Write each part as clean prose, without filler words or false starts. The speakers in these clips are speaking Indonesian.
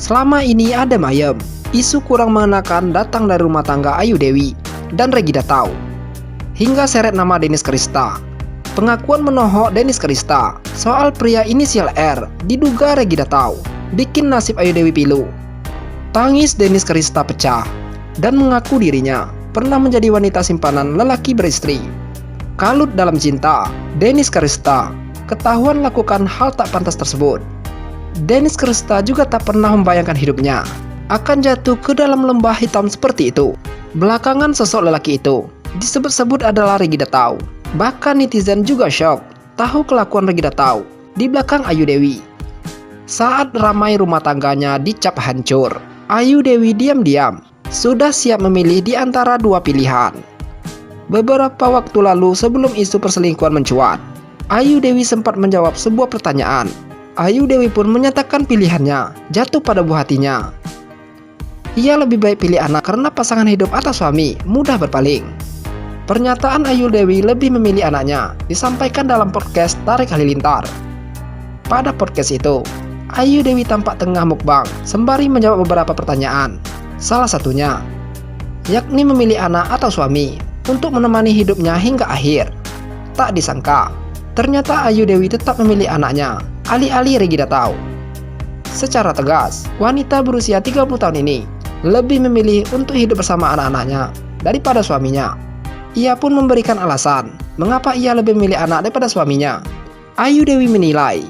Selama ini adem ayem, isu kurang mengenakan datang dari rumah tangga Ayu Dewi dan Regida Taw. Hingga seret nama Dennis Christa. Pengakuan menohok Dennis Christa soal pria inisial R diduga Regida Taw bikin nasib Ayu Dewi pilu. Tangis Dennis Christa pecah dan mengaku dirinya pernah menjadi wanita simpanan lelaki beristri. Kalut dalam cinta, Dennis Christa ketahuan lakukan hal tak pantas tersebut. Dennis Christa juga tak pernah membayangkan hidupnya akan jatuh ke dalam lembah hitam seperti itu. Belakangan sosok lelaki itu disebut-sebut adalah Regida Taw. Bahkan netizen juga shock tahu kelakuan Regida Taw di belakang Ayu Dewi. Saat ramai rumah tangganya dicap hancur, Ayu Dewi diam-diam sudah siap memilih di antara dua pilihan. Beberapa waktu lalu sebelum isu perselingkuhan mencuat, Ayu Dewi sempat menjawab sebuah pertanyaan. Ayu Dewi pun menyatakan pilihannya jatuh pada buah hatinya. Ia lebih baik pilih anak karena pasangan hidup atau suami mudah berpaling. Pernyataan Ayu Dewi lebih memilih anaknya disampaikan dalam podcast Tarik Halilintar. Pada podcast itu, Ayu Dewi tampak tengah mukbang sembari menjawab beberapa pertanyaan. Salah satunya, yakni memilih anak atau suami untuk menemani hidupnya hingga akhir. Tak disangka, ternyata Ayu Dewi tetap memilih anaknya, alih-alih Regida Taw. Secara tegas, wanita berusia 30 tahun ini lebih memilih untuk hidup bersama anak-anaknya daripada suaminya. Ia pun memberikan alasan mengapa ia lebih memilih anak daripada suaminya. Ayu Dewi menilai,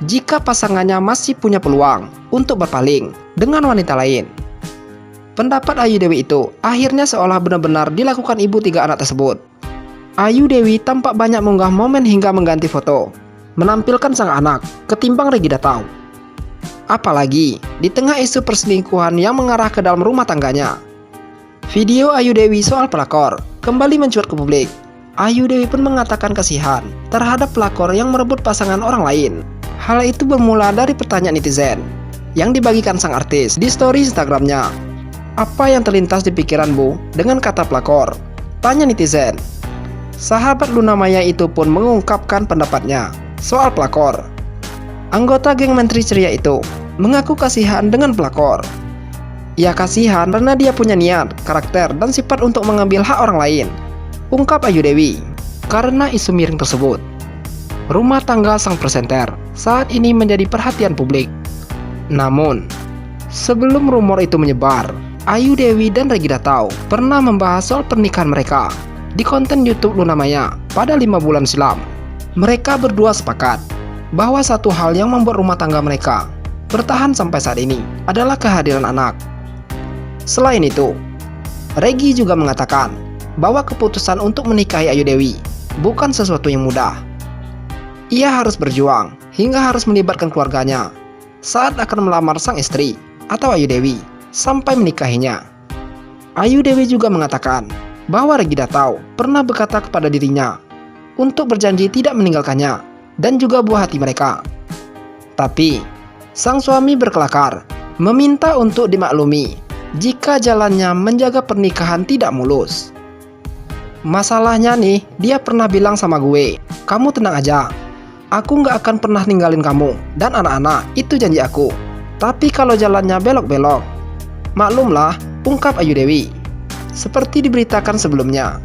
jika pasangannya masih punya peluang untuk berpaling dengan wanita lain. Pendapat Ayu Dewi itu akhirnya seolah benar-benar dilakukan ibu tiga anak tersebut. Ayu Dewi tampak banyak mengunggah momen hingga mengganti foto, menampilkan sang anak ketimbang Regida Taw. Apalagi di tengah isu perselingkuhan yang mengarah ke dalam rumah tangganya. Video Ayu Dewi soal pelakor kembali mencuat ke publik. Ayu Dewi pun mengatakan kasihan terhadap pelakor yang merebut pasangan orang lain. Hal itu bermula dari pertanyaan netizen yang dibagikan sang artis di story Instagramnya. Apa yang terlintas di pikiranmu dengan kata pelakor? Tanya netizen. Sahabat Luna Maya itu pun mengungkapkan pendapatnya soal pelakor. Anggota geng Menteri Ceria itu mengaku kasihan dengan pelakor. Ia kasihan karena dia punya niat, karakter, dan sifat untuk mengambil hak orang lain, ungkap Ayu Dewi. Karena isu miring tersebut, rumah tangga sang presenter saat ini menjadi perhatian publik. Namun, sebelum rumor itu menyebar, Ayu Dewi dan Regida Taw pernah membahas soal pernikahan mereka di konten YouTube Luna Maya pada 5 bulan silam. Mereka berdua sepakat bahwa satu hal yang membuat rumah tangga mereka bertahan sampai saat ini adalah kehadiran anak. Selain itu, Regi juga mengatakan bahwa keputusan untuk menikahi Ayu Dewi bukan sesuatu yang mudah. Ia harus berjuang hingga harus melibatkan keluarganya saat akan melamar sang istri atau Ayu Dewi sampai menikahinya. Ayu Dewi juga mengatakan bahwa Regida Taw pernah berkata kepada dirinya untuk berjanji tidak meninggalkannya dan juga buah hati mereka. Tapi sang suami berkelakar meminta untuk dimaklumi jika jalannya menjaga pernikahan tidak mulus. Masalahnya nih, dia pernah bilang sama gue, kamu tenang aja, aku gak akan pernah ninggalin kamu dan anak-anak, itu janji aku. Tapi kalau jalannya belok-belok, maklumlah, ungkap Ayu Dewi. Seperti diberitakan sebelumnya,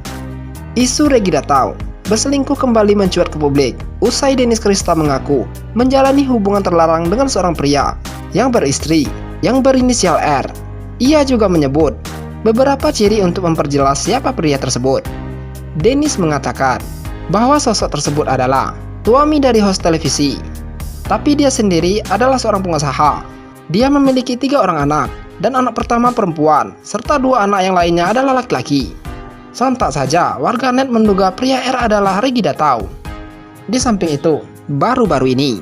isu Regida Taw berselingkuh kembali mencuat ke publik usai Dennis Christa mengaku menjalani hubungan terlarang dengan seorang pria yang beristri yang berinisial R. Ia juga menyebut beberapa ciri untuk memperjelas siapa pria tersebut. Dennis mengatakan bahwa sosok tersebut adalah suami dari host televisi, tapi dia sendiri adalah seorang pengusaha. Dia memiliki 3 orang anak dan anak pertama perempuan serta 2 anak yang lainnya adalah laki-laki. Sontak saja warganet menduga pria R adalah Regida Taw. Di samping itu, baru-baru ini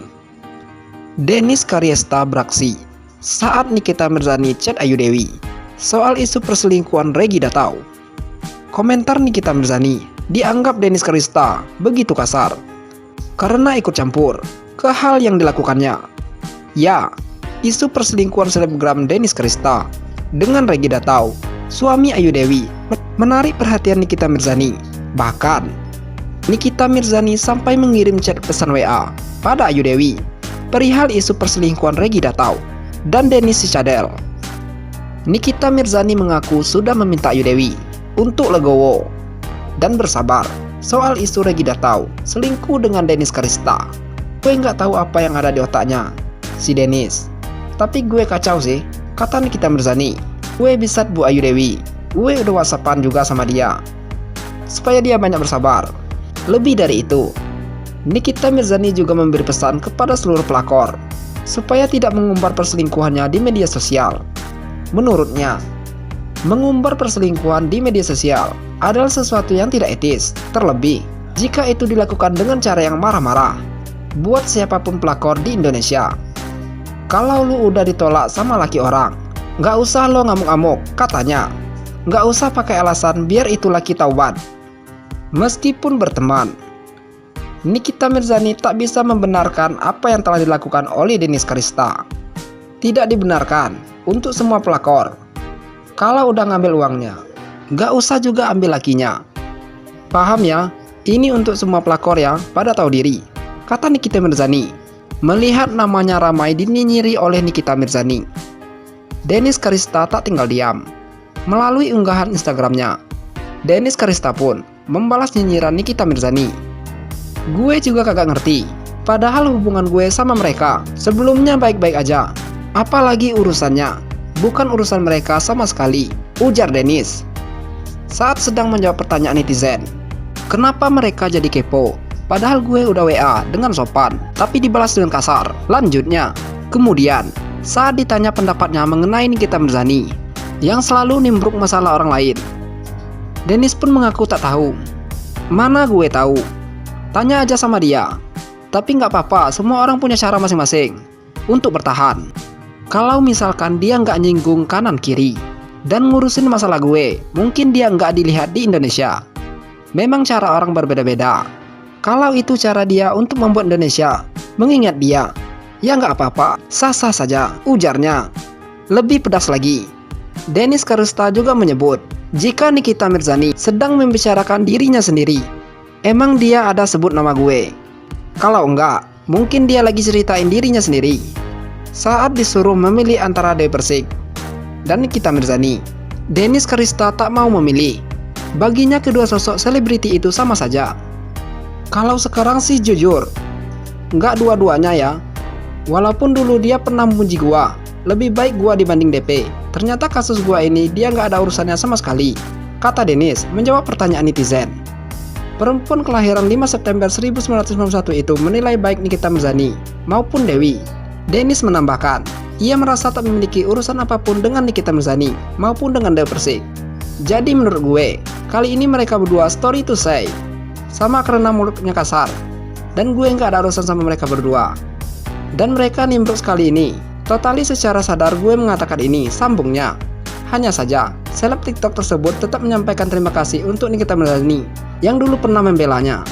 Dennis Karyesta beraksi saat Nikita Mirzani chat Ayu Dewi soal isu perselingkuhan Regida Taw. Komentar Nikita Mirzani dianggap Dennis Karyesta begitu kasar karena ikut campur ke hal yang dilakukannya. Ya, isu perselingkuhan selebgram Dennis Karyesta dengan Regida Taw, suami Ayu Dewi, menarik perhatian Nikita Mirzani. Bahkan, Nikita Mirzani sampai mengirim chat pesan WA pada Ayu Dewi perihal isu perselingkuhan Regida Taw. dan Dennis Sicadel. Nikita Mirzani mengaku sudah meminta Ayu Dewi untuk legowo dan bersabar soal isu Regida Taw selingkuh dengan Dennis Karista. Gue nggak tahu apa yang ada di otaknya si Dennis, tapi gue kacau sih, kata Nikita Mirzani. Gue bisa Bu Ayu Dewi, gue udah whatsappan juga sama dia supaya dia banyak bersabar. Lebih dari itu, Nikita Mirzani juga memberi pesan kepada seluruh pelakor supaya tidak mengumbar perselingkuhannya di media sosial. Menurutnya, mengumbar perselingkuhan di media sosial adalah sesuatu yang tidak etis, terlebih jika itu dilakukan dengan cara yang marah-marah buat siapapun pelakor di Indonesia. Kalau lu udah ditolak sama laki orang, nggak usah lo ngamuk-ngamuk, katanya. Nggak usah pakai alasan biar itu laki taubat. Meskipun berteman, Nikita Mirzani tak bisa membenarkan apa yang telah dilakukan oleh Dennis Karista. Tidak dibenarkan untuk semua pelakor. Kalau udah ngambil uangnya, nggak usah juga ambil lakinya. Paham ya? Ini untuk semua pelakor yang pada tahu diri, kata Nikita Mirzani. Melihat namanya ramai dinyinyiri oleh Nikita Mirzani, Dennis Karista tak tinggal diam. Melalui unggahan Instagramnya, Dennis Karista pun membalas nyinyiran Nikita Mirzani. Gue juga kagak ngerti, padahal hubungan gue sama mereka sebelumnya baik-baik aja. Apalagi urusannya bukan urusan mereka sama sekali, ujar Dennis saat sedang menjawab pertanyaan netizen. Kenapa mereka jadi kepo? Padahal gue udah WA dengan sopan, tapi dibalas dengan kasar. Lanjutnya, kemudian saat ditanya pendapatnya mengenai Nikita Mirzani yang selalu nimbruk masalah orang lain, Dennis pun mengaku tak tahu. Mana gue tahu? Tanya aja sama dia. Tapi nggak apa-apa, semua orang punya cara masing-masing untuk bertahan. Kalau misalkan dia nggak nyinggung kanan kiri dan ngurusin masalah gue, mungkin dia nggak dilihat di Indonesia. Memang cara orang berbeda-beda. Kalau itu cara dia untuk membuat Indonesia mengingat dia, ya nggak apa-apa, sah-sah saja, ujarnya. Lebih pedas lagi, Dennis Karista juga menyebut jika Nikita Mirzani sedang membicarakan dirinya sendiri, emang dia ada sebut nama gue? Kalau enggak, mungkin dia lagi ceritain dirinya sendiri. Saat disuruh memilih antara Dewi Persik dan Nikita Mirzani, Dennis Karista tak mau memilih. Baginya kedua sosok selebriti itu sama saja. Kalau sekarang sih jujur, enggak dua-duanya ya. Walaupun dulu dia pernah memuji gua, lebih baik gua dibanding DP. Ternyata kasus gua ini dia nggak ada urusannya sama sekali, kata Dennis menjawab pertanyaan netizen. Perempuan kelahiran 5 September 1991 itu menilai baik Nikita Mirzani maupun Dewi. Dennis menambahkan, ia merasa tak memiliki urusan apapun dengan Nikita Mirzani maupun dengan Dewi Persik. Jadi menurut gue, kali ini mereka berdua story to say. Sama karena mulutnya kasar, dan gue nggak ada urusan sama mereka berdua. Dan mereka nimbruk sekali ini. Totali secara sadar gue mengatakan ini, sambungnya. Hanya saja, seleb TikTok tersebut tetap menyampaikan terima kasih untuk Nikita Mirzani yang dulu pernah membelanya.